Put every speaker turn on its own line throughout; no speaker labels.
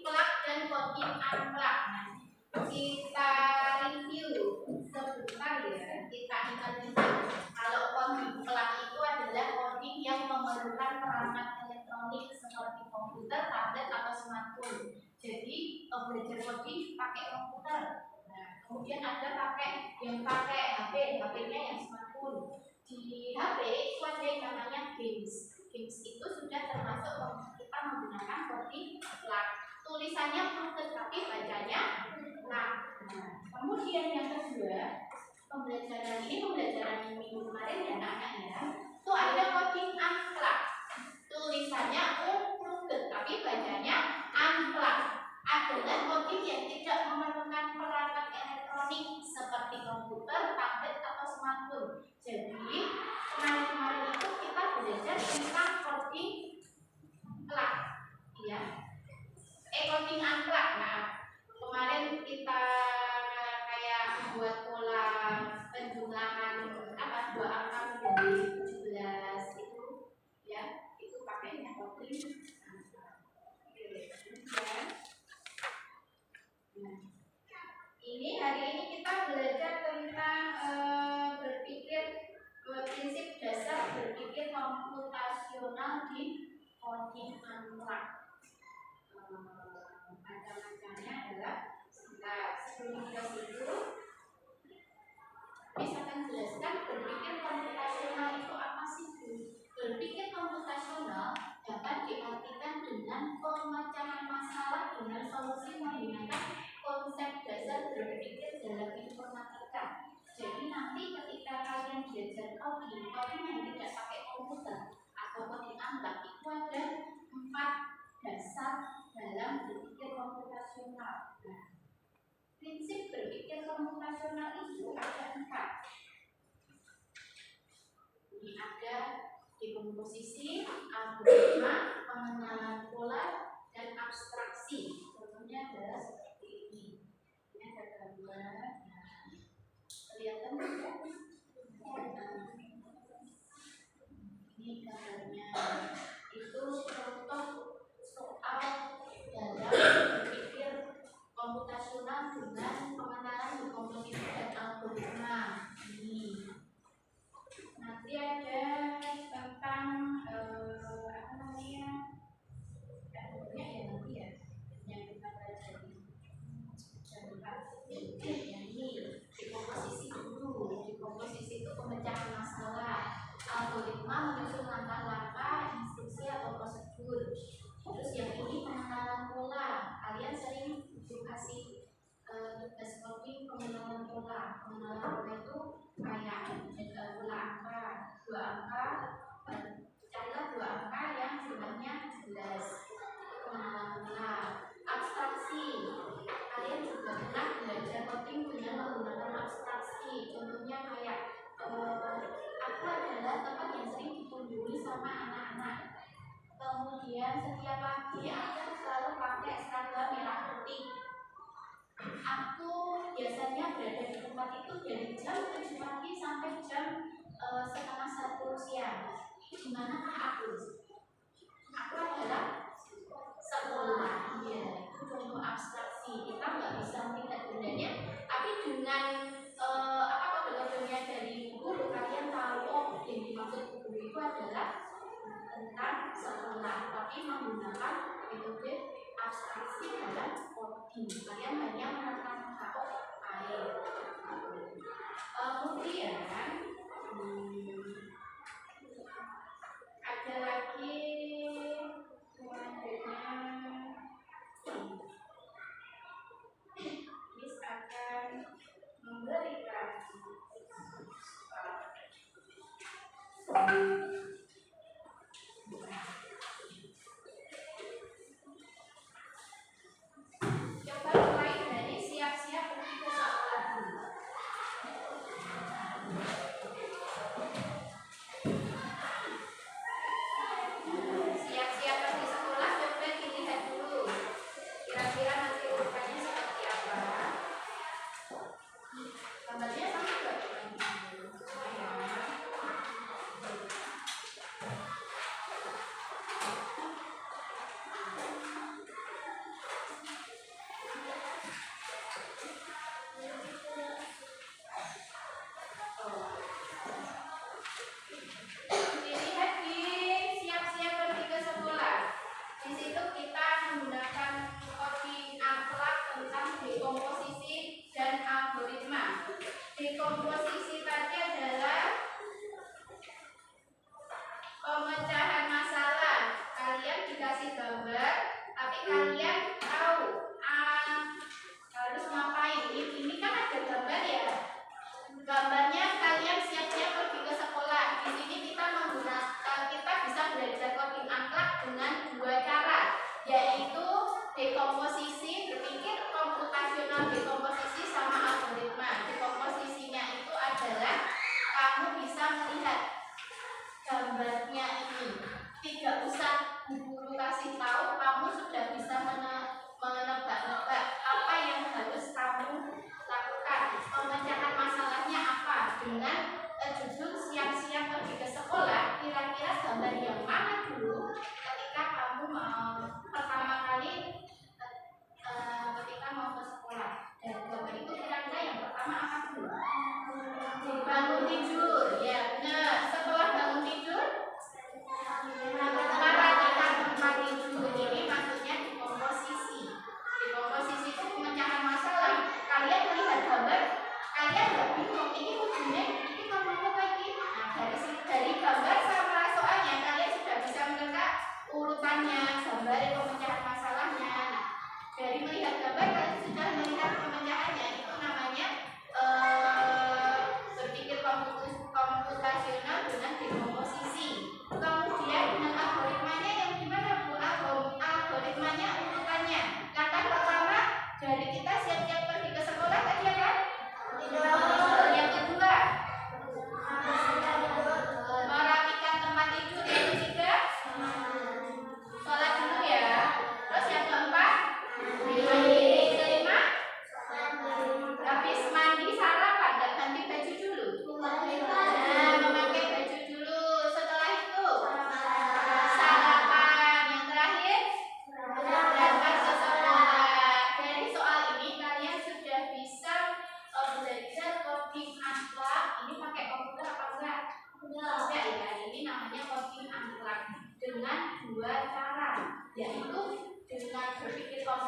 plak dan coding unplak. Nah, kita review sebentar ya. Kita ingat-ingat kalau coding plak itu adalah coding yang memerlukan perangkat elektronik seperti komputer, tablet atau smartphone. Jadi belajar coding pakai komputer. Nah, kemudian ada yang pakai HP, HP-nya yang smartphone. Di HP itu ada yang namanya games. Games itu sudah termasuk kita menggunakan coding plak. Tulisannya proof tapi bacanya plak. Nah, kemudian yang kedua, pembelajaran minggu kemarin ya anak-anak ya. Itu ada coding unplak. Tulisannya proof tapi bacanya unplak. Adalah coding yang tidak memerlukan perangkat elektronik seperti komputer, tablet atau smartphone. Jadi kemarin itu kita belajar tentang coding plak, ya. Coding unplak. Nah, kemarin kita kayak buat pola penjumlahan dua angka menjadi 17 itu, ya. Itu pakainya coding unplak. Nah, ini hari ini kita belajar tentang prinsip dasar berpikir komputasional di coding unplak. Macam-macamnya adalah sebelum kita itu bisa jelaskan berpikir komputasional itu apa sih? Berpikir komputasional dapat diartikan dengan pemecahan masalah dengan solusi menggunakan konsep dasar berpikir dalam informatika. Jadi nanti ketika kalian belajar coding yang tidak pakai komputer atau coding unplak itu ada 4 dasar dalam berpikir komputasional. Nah, prinsip berpikir komputasional itu ada 4. Ini ada dekomposisi, algoritma, pengenalan pola, dan abstraksi. Contohnya adalah seperti ini. Ini ada gambar. Kelihatan tidak? Ini gambarnya. Itu contoh soal dalam berpikir komputasional dengan pengenalan dekomposisi dan algoritma. Ini. Nanti ada tentang yang kita pelajari. Ini dekomposisi dulu. Dekomposisi itu pemecahan masalah. Algoritma menyusun langkah-langkah, instruksi atau prosedur. Terus yang ini pengenalan pola. Kalian sering dikasih tugas coding pengenalan pola. Pengenalan pola itu kayak pola angka, 2 angka, carilah 2 angka yang jumlahnya 11. Pengenalan pola. Abstraksi. Kalian juga pernah belajar coding dengan menggunakan abstraksi. Contohnya kayak aku adalah tempat yang sering dikunjungi sama anak-anak. Kemudian setiap pagi aku selalu pakai seragam merah putih. Aku biasanya berada di tempat itu dari jam 7 pagi sampai jam setengah 1 siang. Di manakah aku? Aku adalah sekolah. Iya, itu contoh abstraksi. Kita nggak bisa melihat bendanya, tapi dengan kode-kodenya dari guru kalian tahu yang dimaksud guru itu adalah tentang sekolah, tapi menggunakan metode abstraksi dalam coding. Kalian hanya menekan huruf air. Kemudian ada lagi Miss akan memberikan coba mulai dari siap-siap pergi ke sekolah dulu.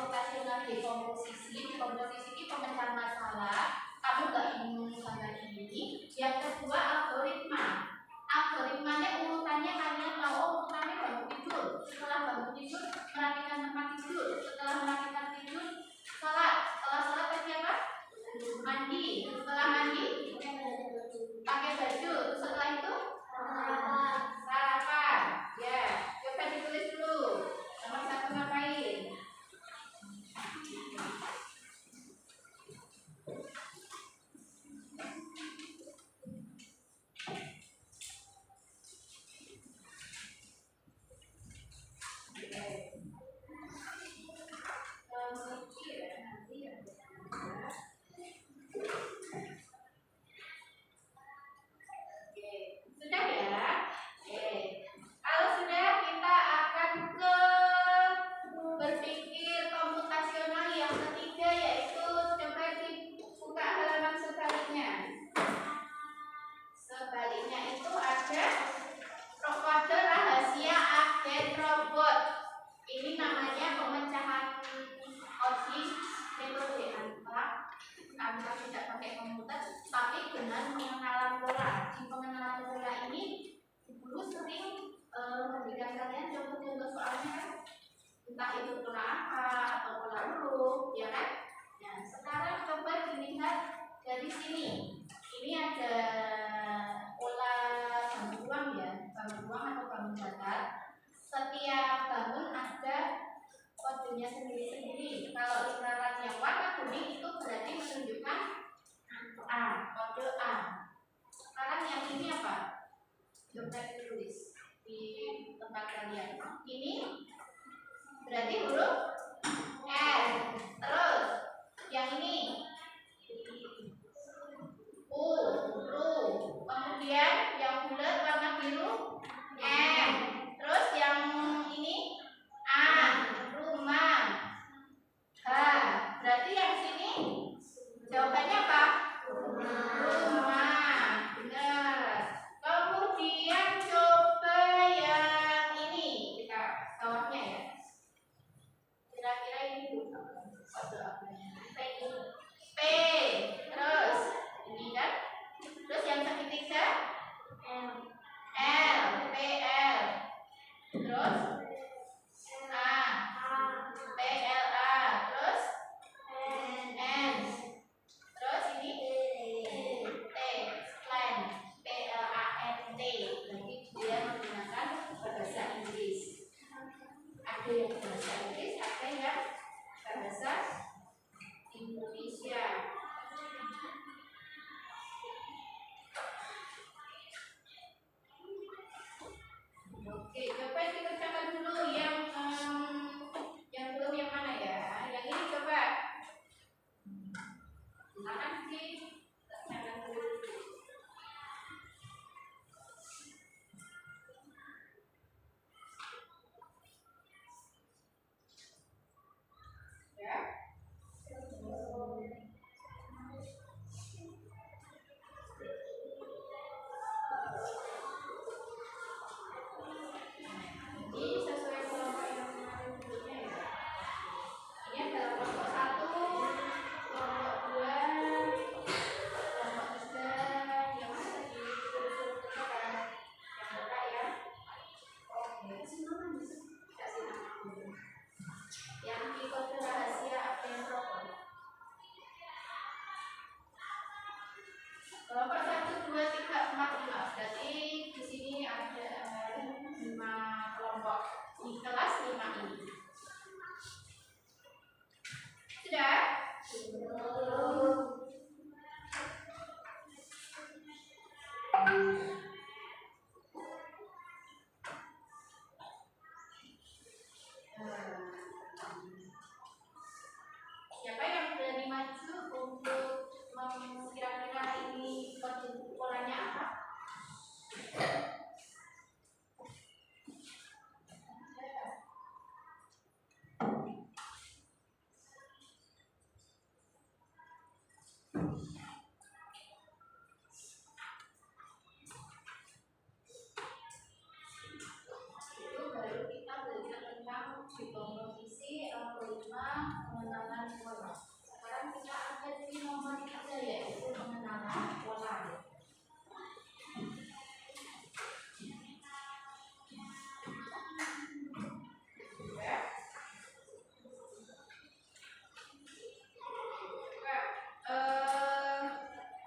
operasional dekomposisi. Dekomposisi ini pemecahan masalah. Kamu nggak bingung sama ini. Yang kedua algoritma. Algoritmanya urutannya kalian tahu, urutannya bangun tidur. Setelah bangun tidur merapikan tempat tidur. Setelah merapikan tidur sholat. Setelah sholat tadi apa? Mandi. Setelah mandi pakai baju. Setelah itu sarapan. Ya, coba ditulis dulu. Nomor 1 ngapain? Sudah ya? Kalau sudah, kita akan ke berpikir komputasional yang ketiga, yaitu coba dibuka halaman sebaliknya. Sebaliknya itu ada kode rahasia agen robot. Ini namanya pemecahan OSIS metode angka tidak pakai komputer, tapi dengan pengenalan pola. Di pengenalan pola ini guru sering memberikan kalian contoh-contoh soalnya kan, entah itu pola apa atau pola huruf, ya kan? Nah, sekarang coba dilihat dari sini. Ini ada pola bangun ruang ya, bangun ruang atau bangun datar. Setiap bangun ada kodenya sendiri-sendiri. Kalau lingkaran yang warna kuning itu berarti menunjukkan A, kode A. Sekarang yang ini apa? Coba ditulis di tempat kalian. Ini berarti huruf R. Terus yang ini U, ru. Kemudian yang bulat warna biru M. Terus yang ini A, rumah. H. Berarti yang sini jawabannya apa? Rumah. Benar. Kemudian coba yang ini, kita bawahnya ya. pengenalan pola. Sekarang kita ada di nomor 3 yaitu pengenalan pola.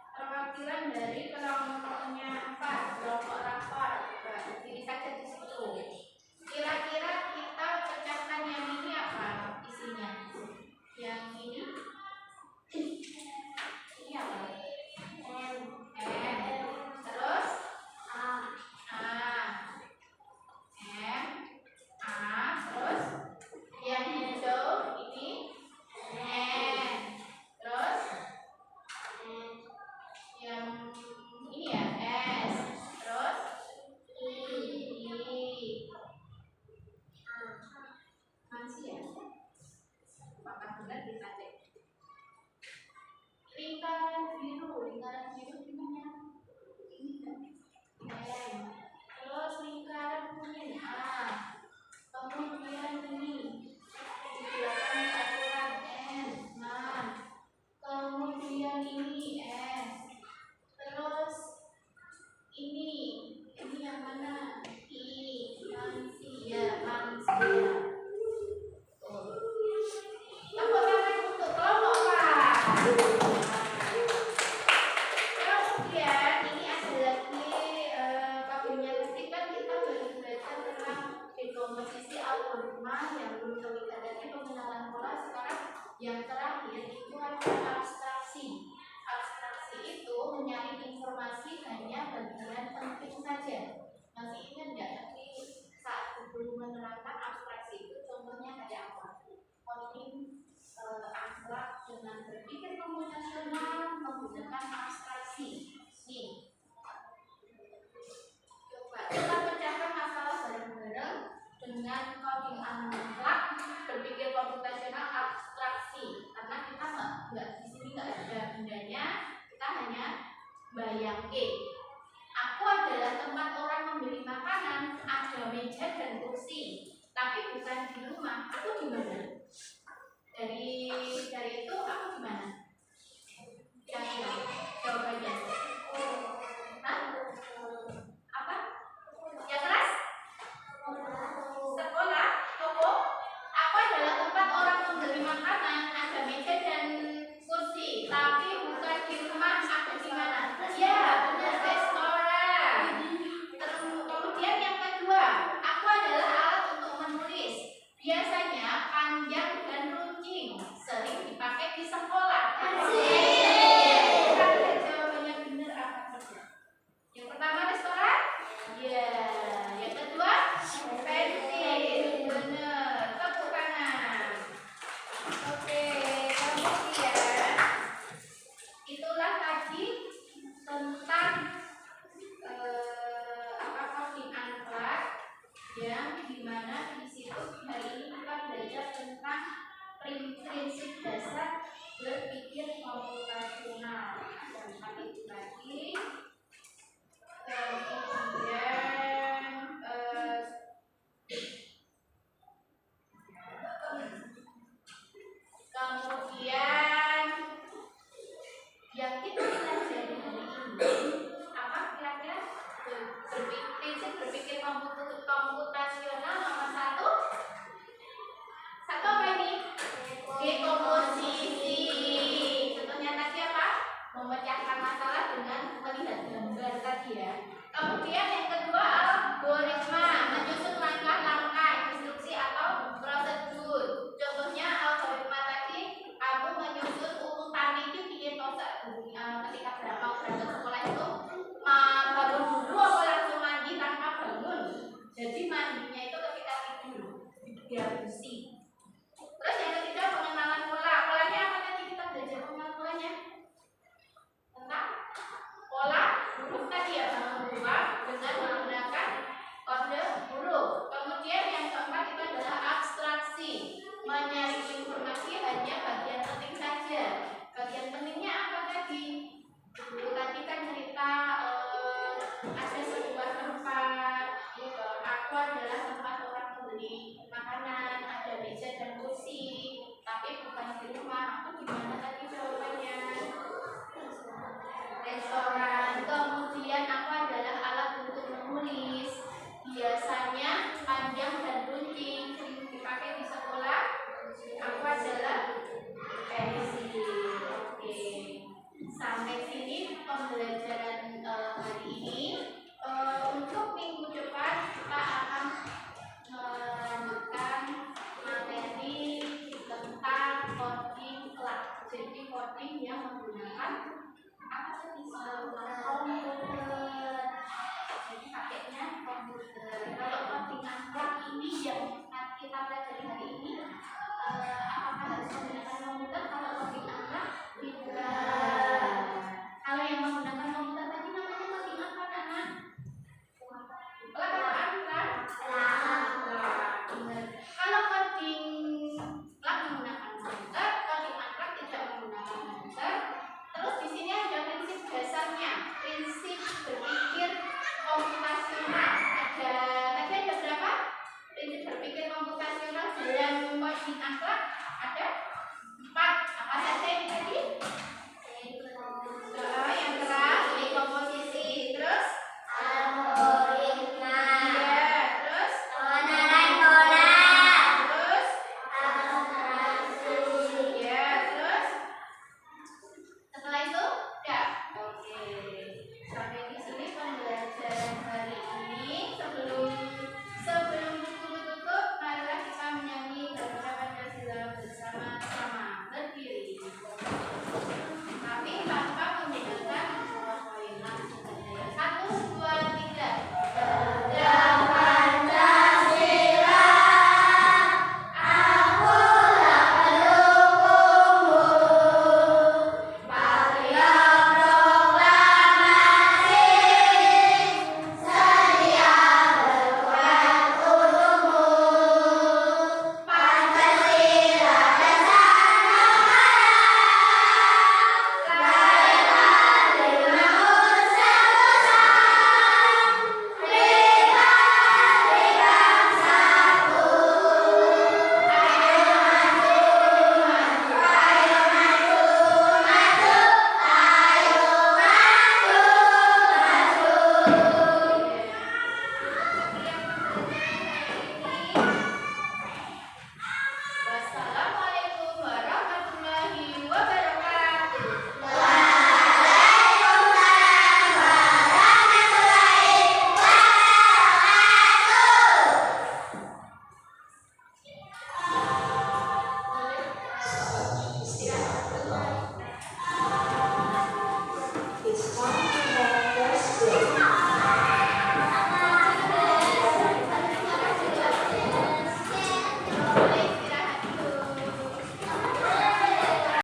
Perwakilan dari kelompoknya 4, kelompok rapat. Ini saja di situ. Kira-kira kita pecahkan yang ini apa isinya? Yang ini? Ini apa? M. Terus A. M. A. Terus yang hijau ini N. Terus yang ini ya S. Terus I. Masih ya? Apakah benar kita cek? Lingkaran biru gimana? Ini kan M. Terus lingkaran kuning A. Kemudian ini di belakang aturan N. Nah, kemudian ini S. Terus ini yang mana? I. Manusia. Tepuk tangan untuk kelompok Pak. Kemudian ini ada lagi kabinnya listrik kan kita baru belajar tentang dekomposisi algoritma yang belum terlihat tadi pengenalan pola. Sekarang yang terakhir itu adalah abstraksi. Abstraksi itu menyaring informasi hanya bagian penting saja. Masih ingat nggak nanti saat guru menerangkan abstraksi itu contohnya kayak apa? Coding akhlak dengan berpikir komputasional menggunakan abstraksi. Nih, coba kita pecahkan masalah bareng-bareng dengan coding akhlak berpikir komputasional abstraksi. Karena kita nggak di sini nggak ada bendanya, kita hanya bayangin. Aku adalah tempat orang membeli makanan, ada meja dan kursi, tapi bukan di rumah. Aku di mana? Dari itu aku di mana? Kira-kira jawabannya? Hah? Apa? Yang keras? Sekolah? Toko? Aku adalah tempat orang membeli makanan, ada meja dan kursi, tapi bukan di rumah. Aku di mana? Ya, benar, restoran. Kemudian yang kedua, aku adalah alat untuk menulis. Biasanya panjang dan runcing, sering dipakai di sekolah. Jawabannya benar apa saja? Yang pertama restoran? Ya. Yang kedua pensil, benar. Tepuk tangan. Oke, kemudian itulah tadi tentang coding akhlak yang dimana di situ hari ini kita belajar tentang prinsip dasar berpikir komputasional. Dan itu lagi. Kemudian yang kita pelajari hari ini apa kira-kira? Prinsip berpikir komputasional nomor 1 apa ini? Dekomposisi. Contohnya tadi apa? Memecahkan masalah dengan melihat gambar tadi ya. Kemudian yang kedua algoritma, menyusun langkah-langkah instruksi atau prosedur. Contohnya algoritma tadi reporting yang menggunakan apa tadi